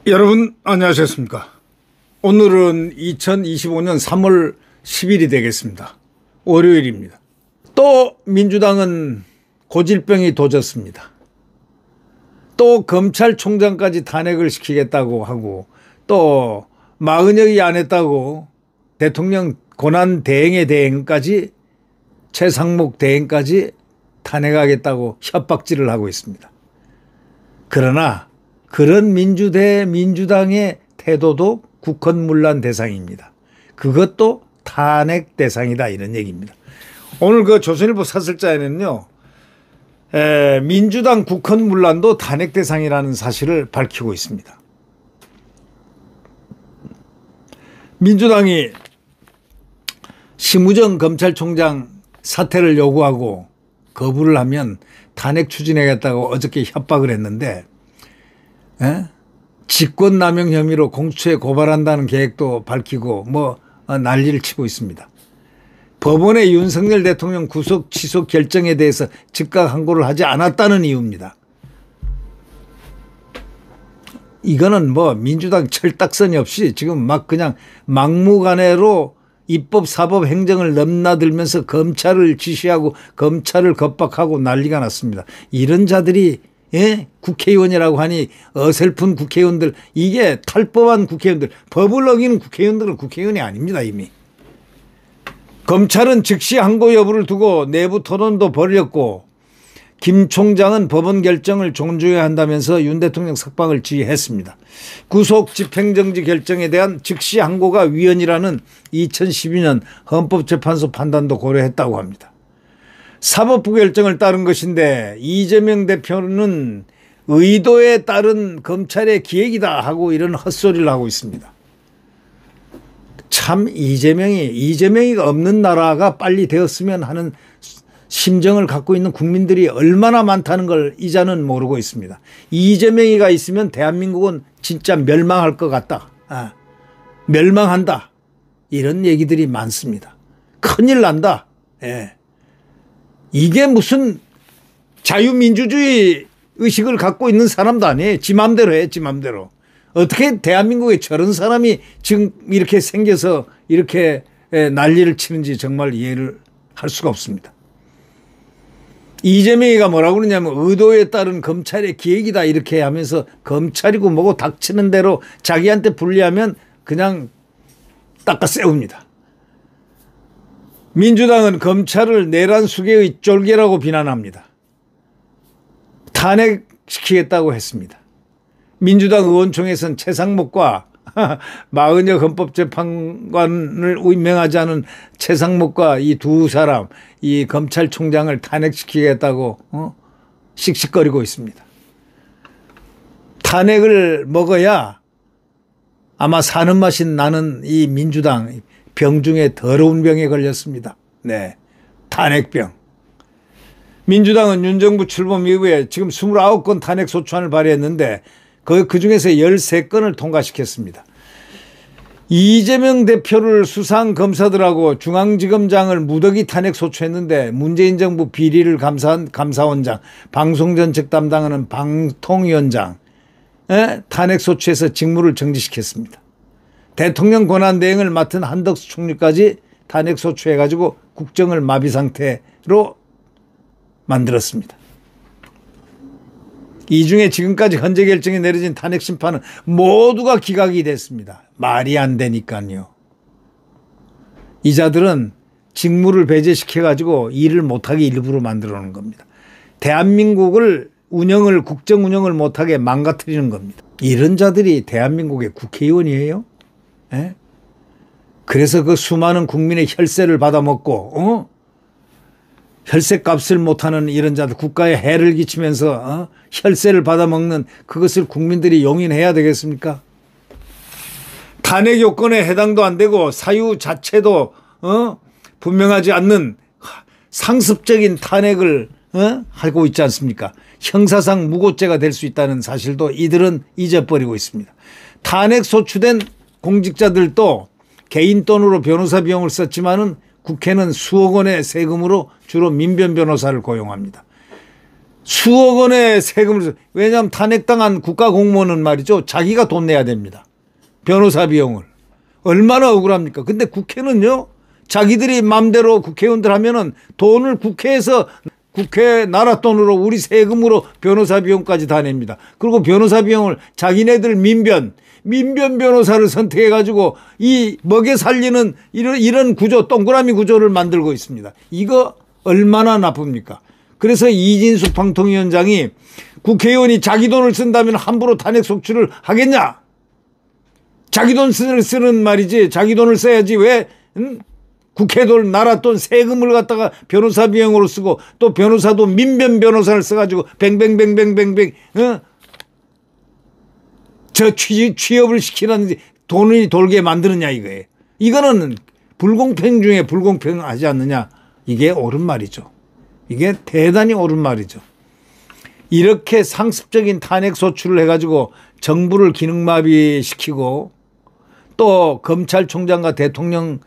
여러분 안녕하셨습니까? 오늘은 2025년 3월 10일이 되겠습니다. 월요일입니다. 또 민주당은 고질병이 도졌습니다. 또 검찰총장까지 탄핵을 시키겠다고 하고 또 마은혁이 안 했다고 대통령 고난 대행의 대행까지 최상목 대행까지 탄핵하겠다고 협박질을 하고 있습니다. 그러나 그런 민주당의 태도도 국헌문란 대상입니다. 그것도 탄핵 대상이다 이런 얘기입니다. 오늘 그 조선일보 사설자에는요. 민주당 국헌문란도 탄핵 대상이라는 사실을 밝히고 있습니다. 민주당이 심우정 검찰총장 사퇴를 요구하고 거부를 하면 탄핵 추진하겠다고 어저께 협박을 했는데 직권남용 혐의로 공수처에 고발한다는 계획도 밝히고 난리를 치고 있습니다. 법원의 윤석열 대통령 구속 취소 결정에 대해서 즉각 항고를 하지 않았다는 이유입니다. 이거는 민주당 철딱선이 없이 지금 막 그냥 막무가내로 입법, 사법, 행정을 넘나들면서 검찰을 지시하고 검찰을 겁박하고 난리가 났습니다. 이런 자들이 국회의원이라고 하니 어설픈 국회의원들, 이게 탈법한 국회의원들, 법을 어기는 국회의원들은 국회의원이 아닙니다. 이미. 검찰은 즉시 항고 여부를 두고 내부 토론도 벌였고 김 총장은 법원 결정을 존중해야 한다면서 윤 대통령 석방을 지휘했습니다. 구속 집행정지 결정에 대한 즉시 항고가 위헌이라는 2012년 헌법재판소 판단도 고려했다고 합니다. 사법부 결정을 따른 것인데 이재명 대표는 의도에 따른 검찰의 기획이다 하고 이런 헛소리를 하고 있습니다. 참 이재명이가 없는 나라가 빨리 되었으면 하는 심정을 갖고 있는 국민들이 얼마나 많다는 걸 이자는 모르고 있습니다. 이재명이가 있으면 대한민국은 진짜 멸망할 것 같다. 멸망한다. 이런 얘기들이 많습니다. 큰일 난다. 이게 무슨 자유민주주의 의식을 갖고 있는 사람도 아니에요. 지 맘대로 해, 지 맘대로. 어떻게 대한민국에 저런 사람이 지금 이렇게 생겨서 이렇게 난리를 치는지 정말 이해를 할 수가 없습니다. 이재명이가 뭐라고 그러냐면 의도에 따른 검찰의 기획이다 이렇게 하면서 검찰이고 뭐고 닥치는 대로 자기한테 불리하면 그냥 닦아 세웁니다. 민주당은 검찰을 내란 수개의 쫄개라고 비난합니다. 탄핵시키겠다고 했습니다. 민주당 의원총회에서는 최상목과 마은혁 헌법재판관을 임명하지 않은 최상목과 이 두 사람, 이 검찰총장을 탄핵시키겠다고 씩씩거리고 있습니다. 탄핵을 먹어야 아마 사는 맛이 나는 이 민주당 병 중에 더러운 병에 걸렸습니다. 네, 탄핵병. 민주당은 윤 정부 출범 이후에 지금 29건 탄핵 소추안을 발의했는데 그중에서 13건을 통과시켰습니다. 이재명 대표를 수사한 검사들하고 중앙지검장을 무더기 탄핵 소추했는데 문재인 정부 비리를 감사한 감사원장, 방송전책 담당하는 방통위원장 탄핵 소추해서 직무를 정지시켰습니다. 대통령 권한대행을 맡은 한덕수 총리까지 탄핵 소추해가지고 국정을 마비 상태로 만들었습니다. 이 중에 지금까지 헌재 결정이 내려진 탄핵 심판은 모두가 기각이 됐습니다. 말이 안 되니까요. 이 자들은 직무를 배제시켜가지고 일을 못하게 일부러 만들어 놓은 겁니다. 대한민국을 국정 운영을 못하게 망가뜨리는 겁니다. 이런 자들이 대한민국의 국회의원이에요? 그래서 그 수많은 국민의 혈세를 받아먹고 혈세값을 못하는 이런 자들, 국가에 해를 끼치면서 혈세를 받아먹는 그것을 국민들이 용인해야 되겠습니까? 탄핵 요건에 해당도 안 되고 사유 자체도 분명하지 않는 상습적인 탄핵을 하고 있지 않습니까? 형사상 무고죄가 될 수 있다는 사실도 이들은 잊어버리고 있습니다. 탄핵 소추된 공직자들도 개인 돈으로 변호사 비용을 썼지만은 국회는 수억 원의 세금으로 주로 민변 변호사를 고용합니다. 수억 원의 세금을, 왜냐하면 탄핵당한 국가공무원은 말이죠, 자기가 돈 내야 됩니다. 변호사 비용을. 얼마나 억울합니까? 근데 국회는요, 자기들이 맘대로 국회의원들 하면은 돈을 국회에서, 국회 나라 돈으로 우리 세금으로 변호사 비용까지 다 냅니다. 그리고 변호사 비용을 자기네들 민변 변호사를 선택해 가지고 이 먹여 살리는 이런 구조, 동그라미 구조를 만들고 있습니다. 이거 얼마나 나쁩니까? 그래서 이진숙 방통위원장이 국회의원이 자기 돈을 쓴다면 함부로 탄핵 소추를 하겠냐? 자기 돈 쓰는 말이지, 자기 돈을 써야지 왜 국회 돈, 나라 돈, 세금을 갖다가 변호사 비용으로 쓰고, 또 변호사도 민변 변호사를 써가지고 뱅뱅뱅뱅뱅뱅 저 취업을 시키는 돈이 돌게 만드느냐 이거예요. 이거는 불공평 중에 불공평하지 않느냐. 이게 옳은 말이죠. 이게 대단히 옳은 말이죠. 이렇게 상습적인 탄핵 소추를 해가지고 정부를 기능마비시키고 또 검찰총장과 대통령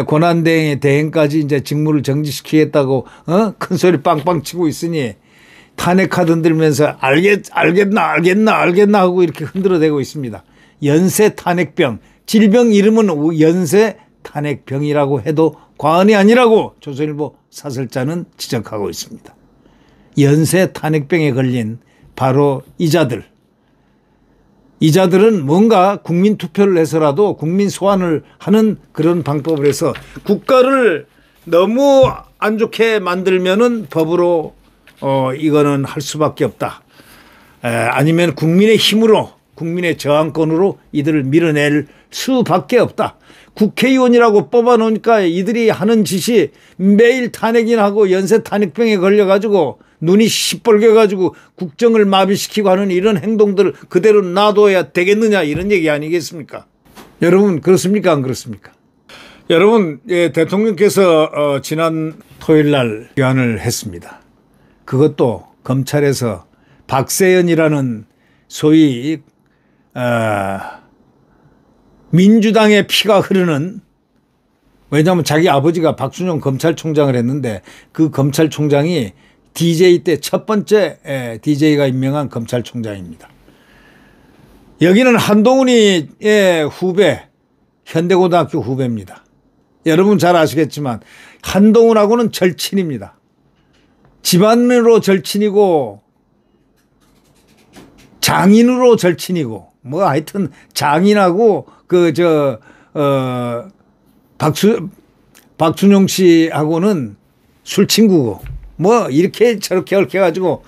권한대행의 대행까지 이제 직무를 정지시키겠다고 큰 소리 빵빵 치고 있으니 탄핵 카드 흔들면서 알겠나 하고 이렇게 흔들어대고 있습니다. 연쇄 탄핵병, 질병 이름은 연쇄 탄핵병이라고 해도 과언이 아니라고 조선일보 사설자는 지적하고 있습니다. 연쇄 탄핵병에 걸린 바로 이자들은 뭔가 국민 투표를 해서라도 국민 소환을 하는 그런 방법을 해서 국가를 너무 안 좋게 만들면은 법으로 이거는 할 수밖에 없다. 아니면 국민의 힘으로, 국민의 저항권으로 이들을 밀어낼 수밖에 없다. 국회의원이라고 뽑아놓으니까 이들이 하는 짓이 매일 탄핵이나 하고 연쇄 탄핵병에 걸려가지고 눈이 시뻘개가지고 국정을 마비시키고 하는 이런 행동들을 그대로 놔둬야 되겠느냐, 이런 얘기 아니겠습니까? 여러분, 그렇습니까? 안 그렇습니까? 여러분, 대통령께서 지난 토요일 날 귀환을 했습니다. 그것도 검찰에서 박세연이라는 소위 민주당의 피가 흐르는, 왜냐하면 자기 아버지가 박순영 검찰총장을 했는데 그 검찰총장이 DJ 때 첫 번째 DJ가 임명한 검찰총장입니다. 여기는 한동훈이의 후배, 현대고등학교 후배입니다. 여러분 잘 아시겠지만 한동훈하고는 절친입니다. 집안으로 절친이고 장인으로 절친이고 뭐 하여튼 장인하고 박순용 씨하고는 술친구고 뭐 이렇게 저렇게 얽혀 가지고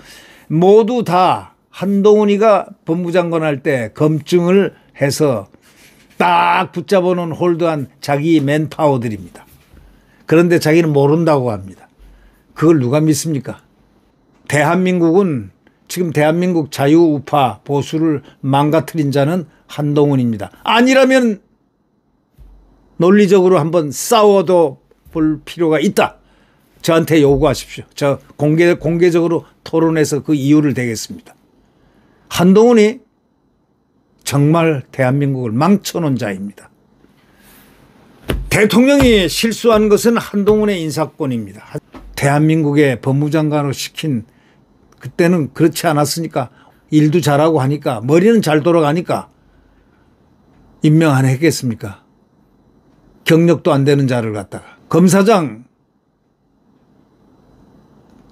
모두 다 한동훈이가 법무장관 할 때 검증을 해서 딱 붙잡아놓은 홀드한 자기 맨파워들입니다. 그런데 자기는 모른다고 합니다. 그걸 누가 믿습니까? 대한민국은 지금 대한민국 자유우파 보수를 망가뜨린 자는 한동훈입니다. 아니라면 논리적으로 한번 싸워도 볼 필요가 있다. 저한테 요구하십시오. 저 공개적으로 토론해서 그 이유를 대겠습니다. 한동훈이 정말 대한민국을 망쳐놓은 자입니다. 대통령이 실수한 것은 한동훈의 인사권입니다. 대한민국의 법무장관으로 시킨 그때는 그렇지 않았으니까 일도 잘하고 하니까 머리는 잘 돌아가니까 임명 안 했겠습니까? 경력도 안 되는 자를 갖다가 검사장,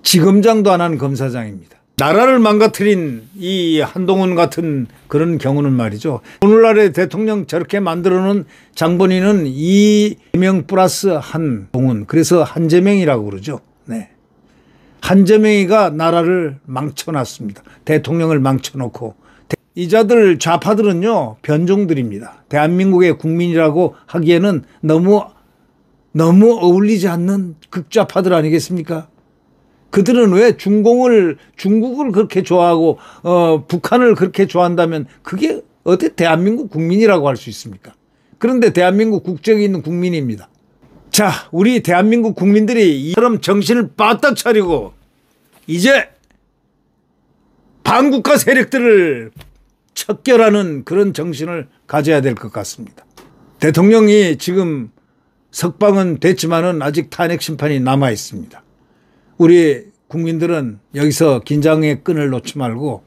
지검장도 안 하는 검사장입니다. 나라를 망가뜨린 이 한동훈 같은 그런 경우는 말이죠. 오늘날의 대통령 저렇게 만들어 놓은 장본인은 이재명 플러스 한동훈, 그래서 한재명이라고 그러죠. 네. 한재명이가 나라를 망쳐놨습니다. 대통령을 망쳐놓고. 이자들 좌파들은요 변종들입니다. 대한민국의 국민이라고 하기에는 너무 어울리지 않는 극좌파들 아니겠습니까? 그들은 왜 중국을 그렇게 좋아하고 북한을 그렇게 좋아한다면 그게 어떻게 대한민국 국민이라고 할 수 있습니까? 그런데 대한민국 국적이 있는 국민입니다. 자, 우리 대한민국 국민들이 이처럼 정신을 바짝 차리고 이제 반국가 세력들을 척결하는 그런 정신을 가져야 될 것 같습니다. 대통령이 지금 석방은 됐지만은 아직 탄핵 심판이 남아 있습니다. 우리 국민들은 여기서 긴장의 끈을 놓지 말고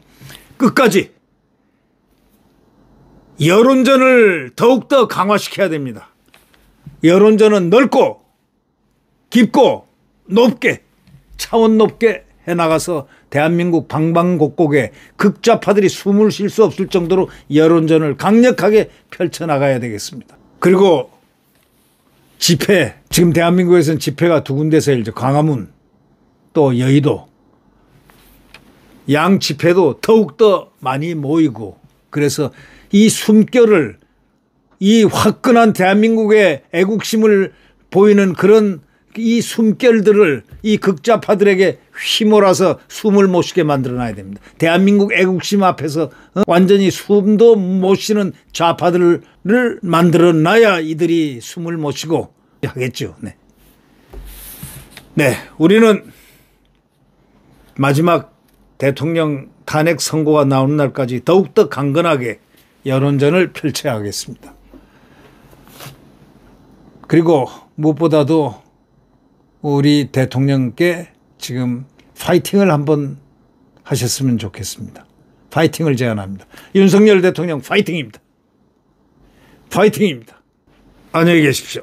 끝까지 여론전을 더욱더 강화시켜야 됩니다. 여론전은 넓고 깊고 높게 차원 높게 해나가서 대한민국 방방곡곡에 극좌파들이 숨을 쉴 수 없을 정도로 여론전을 강력하게 펼쳐나가야 되겠습니다. 그리고 집회, 지금 대한민국에서는 집회가 두 군데서 열죠. 광화문 또 여의도. 양 집회도 더욱더 많이 모이고, 그래서 이 숨결을, 이 화끈한 대한민국의 애국심을 보이는 그런 이 숨결들을 이 극좌파들에게 휘몰아서 숨을 못 쉬게 만들어놔야 됩니다. 대한민국 애국심 앞에서 완전히 숨도 못 쉬는 좌파들을 만들어놔야 이들이 숨을 못 쉬고 하겠죠. 네, 우리는 마지막 대통령 탄핵 선고가 나오는 날까지 더욱더 강건하게 여론전을 펼쳐야 하겠습니다. 그리고 무엇보다도 우리 대통령께 지금 파이팅을 한번 하셨으면 좋겠습니다. 파이팅을 제안합니다. 윤석열 대통령 파이팅입니다. 파이팅입니다. 안녕히 계십시오.